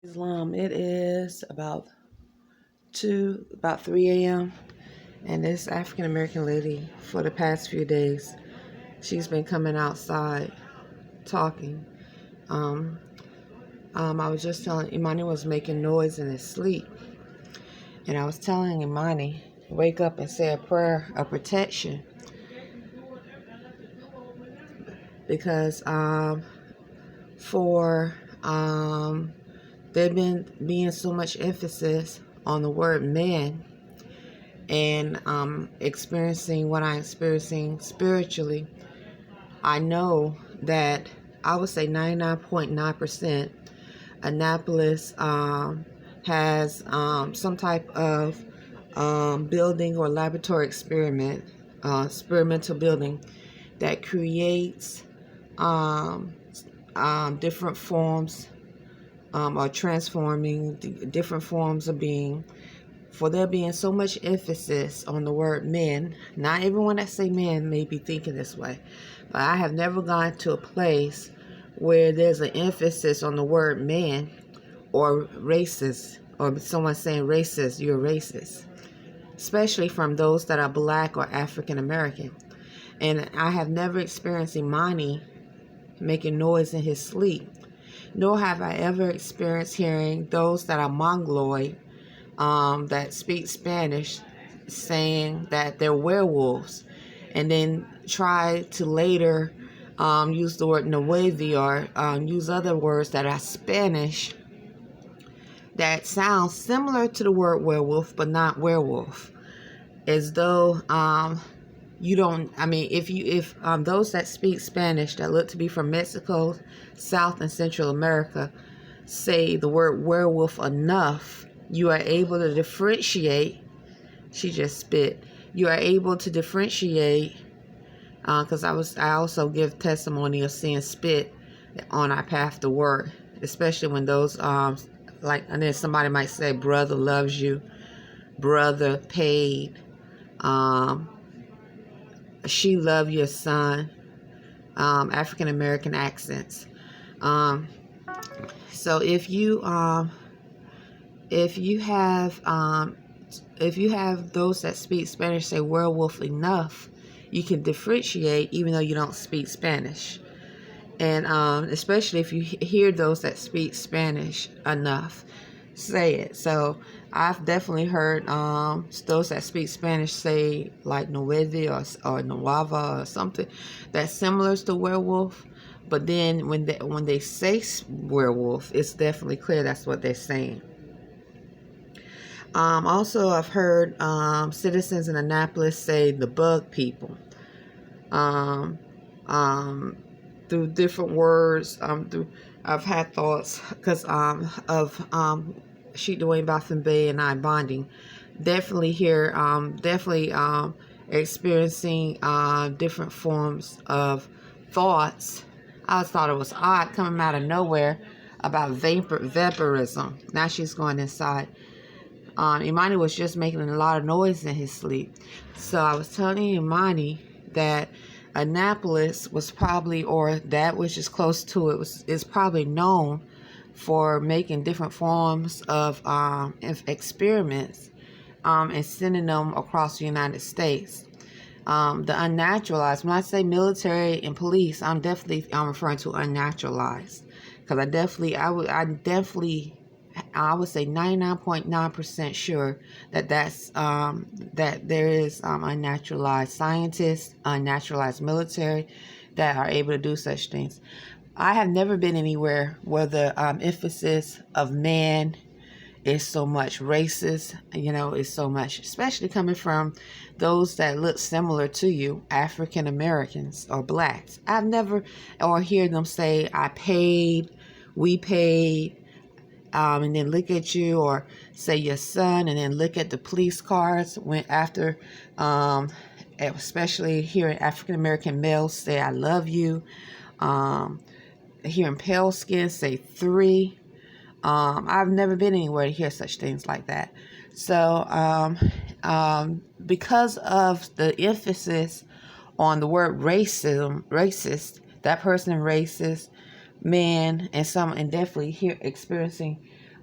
Islam. It is about 3 a.m. and this African American lady for the past few days, she's been coming outside talking. Um, I was just telling Imani was making noise in his sleep, and I was telling Imani wake up and say a prayer of protection because for there been being so much emphasis on the word man and experiencing what I'm experiencing spiritually. I know that I would say 99.9% Annapolis has some type of building or laboratory experimental building that creates different forms or transforming different forms of being. For there being so much emphasis on the word men, not everyone that say men may be thinking this way, but I have never gone to a place where there's an emphasis on the word man or racist, or someone saying racist, you're racist, especially from those that are black or African American. And I have never experienced Imani making noise in his sleep, nor have I ever experienced hearing those that are Mongoloid that speak Spanish saying that they're werewolves, and then try to later use the word nuevi or use other words that are Spanish that sound similar to the word werewolf but not werewolf, as though you don't. I mean, if those that speak Spanish that look to be from Mexico, South and Central America say the word werewolf enough, you are able to differentiate. She just spit. You are able to differentiate, because I also give testimony of seeing spit on our path to work, especially when those and then somebody might say brother loves you, brother paid, she love your son, African American accents. So if you have those that speak Spanish say werewolf enough, you can differentiate even though you don't speak Spanish. And especially if you hear those that speak Spanish enough say it. So I've definitely heard those that speak Spanish say like nueve or nuava or something that's similar to werewolf. But then when they say werewolf, it's definitely clear that's what they're saying. Also, I've heard citizens in Annapolis say the bug people through different words. I've had thoughts because of Sheik Dwayne Arrington-Bey and I bonding. Definitely here, experiencing different forms of thoughts. I always thought it was odd coming out of nowhere about vampirism. Now she's going inside. Imani was just making a lot of noise in his sleep. So I was telling Imani that Annapolis was probably, or that which is close to it, is probably known for making different forms of experiments and sending them across the United States. The unnaturalized, when I say military and police, I'm referring to unnaturalized, because I would say 99.9% sure that there is unnaturalized scientists, unnaturalized military that are able to do such things. I have never been anywhere where the emphasis of man is so much racist, is so much, especially coming from those that look similar to you, African Americans or blacks. I've never, or hear them say, I paid, we paid, and then look at you, or say your son, and then look at the police cars when after, especially hearing African American males say I love you, hearing pale skin say 3. I've never been anywhere to hear such things like that. So because of the emphasis on the word racist, that person racist, man, and definitely here experiencing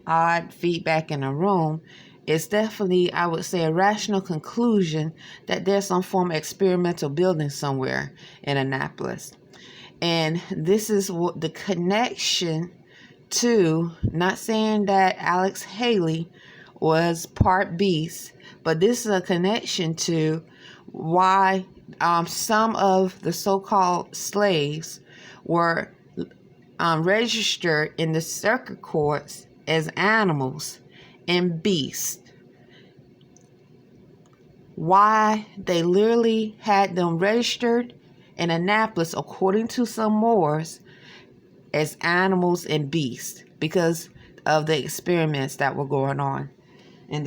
odd feedback in the room, it's definitely, I would say, a rational conclusion that there's some form of experimental building somewhere in Annapolis. And this is what the connection to, not saying that Alex Haley was part beast, but this is a connection to why some of the so-called slaves were registered in the circuit courts as animals and beasts. Why they literally had them registered in Annapolis, according to some Moors, as animals and beasts because of the experiments that were going on, and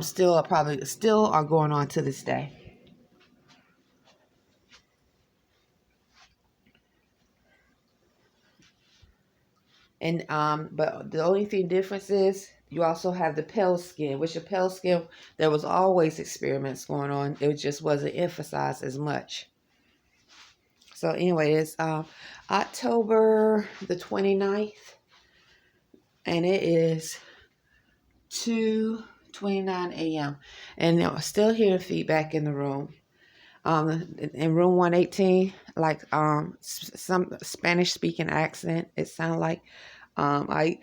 still are going on to this day. And but the only thing difference is you also have the pale skin, which the pale skin, there was always experiments going on. It just wasn't emphasized as much. So anyway, it's October the 29th, and it is 2:29 a.m. And I'm still hearing feedback in the room. In room 118, like some Spanish speaking accent. It sounded like I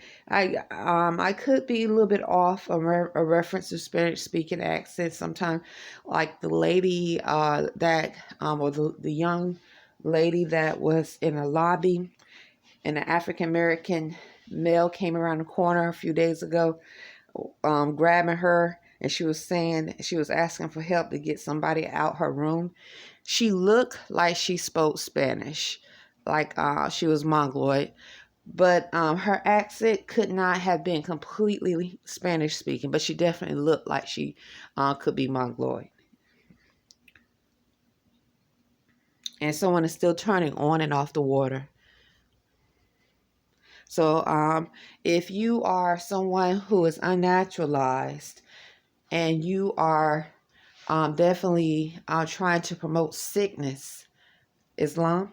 could be a little bit off a reference to Spanish speaking accent. Sometimes, like the lady that or the young lady that was in a lobby, and an African American male came around the corner a few days ago, grabbing her, and she was asking for help to get somebody out her room. She looked like she spoke Spanish, like she was Mongoloid, but her accent could not have been completely Spanish speaking, but she definitely looked like she could be Mongoloid. And someone is still turning on and off the water. So if you are someone who is unnaturalized and you are definitely trying to promote sickness, Islam,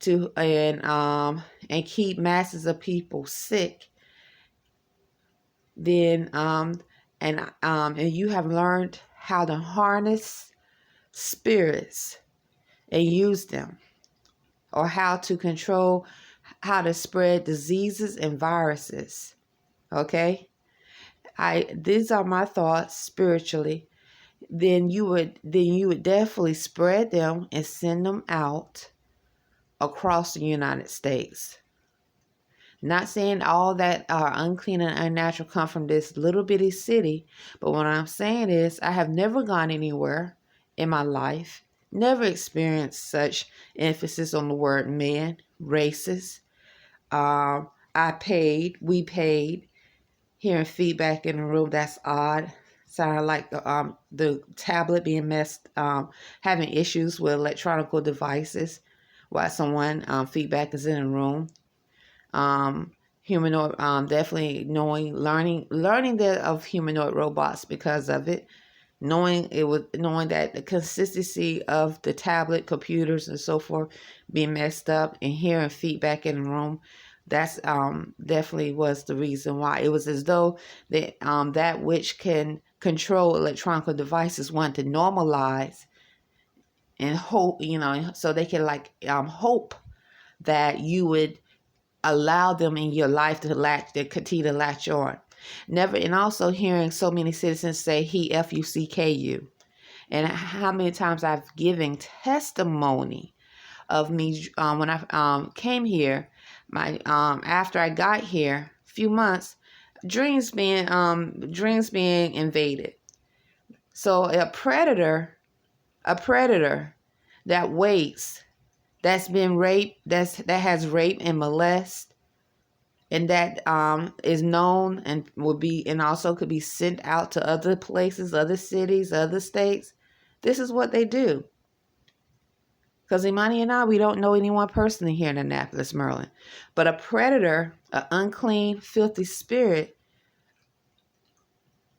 and keep masses of people sick, then and you have learned how to harness spirits and use them, or how to control, how to spread diseases and viruses. Okay, these are my thoughts spiritually. Then you would definitely spread them and send them out across the United States. Not saying all that are unclean and unnatural come from this little bitty city, but what I'm saying is I have never gone anywhere in my life, never experienced such emphasis on the word man, racist. We paid, hearing feedback in the room, that's odd. Sounded like the tablet being having issues with electronic devices while someone feedback is in the room. Humanoid, definitely learning that of humanoid robots because of it. Knowing that the consistency of the tablet, computers, and so forth being messed up, and hearing feedback in the room, that's definitely was the reason why. It was as though that which can control electronic devices wanted to normalize and hope, so they can hope that you would allow them in your life to continue to latch on. Never, and also hearing so many citizens say he F-U-C-K-U. And how many times I've given testimony of me when I came here, after I got here, a few months, dreams being invaded. So a predator that waits, that's been raped, that has raped and molested, and that is known and also could be sent out to other places, other cities, other states. This is what they do. Because Imani and I, we don't know anyone personally here in Annapolis, Maryland. But a predator, an unclean, filthy spirit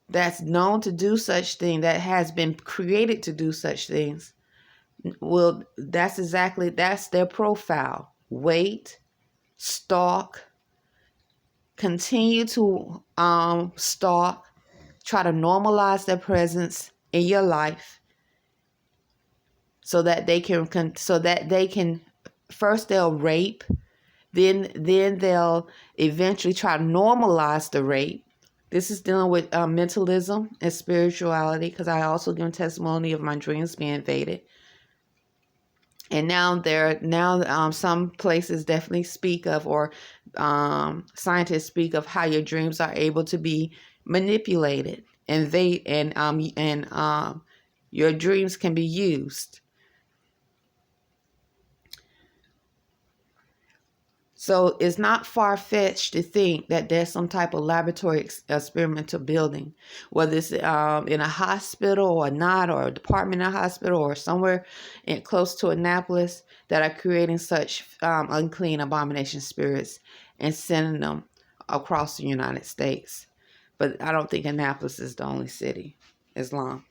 that's known to do such things, that has been created to do such things, that's their profile. Wait, stalk, continue to stalk, try to normalize their presence in your life, so that they can first they'll rape, then they'll eventually try to normalize the rape. This is dealing with mentalism and spirituality, because I also give testimony of my dreams being invaded. And now some places definitely speak of, or scientists speak of, how your dreams are able to be manipulated, and your dreams can be used. So it's not far-fetched to think that there's some type of laboratory experimental building, whether it's in a hospital or not, or a department in a hospital, or somewhere close to Annapolis, that are creating such unclean abomination spirits and sending them across the United States. But I don't think Annapolis is the only city. Islam.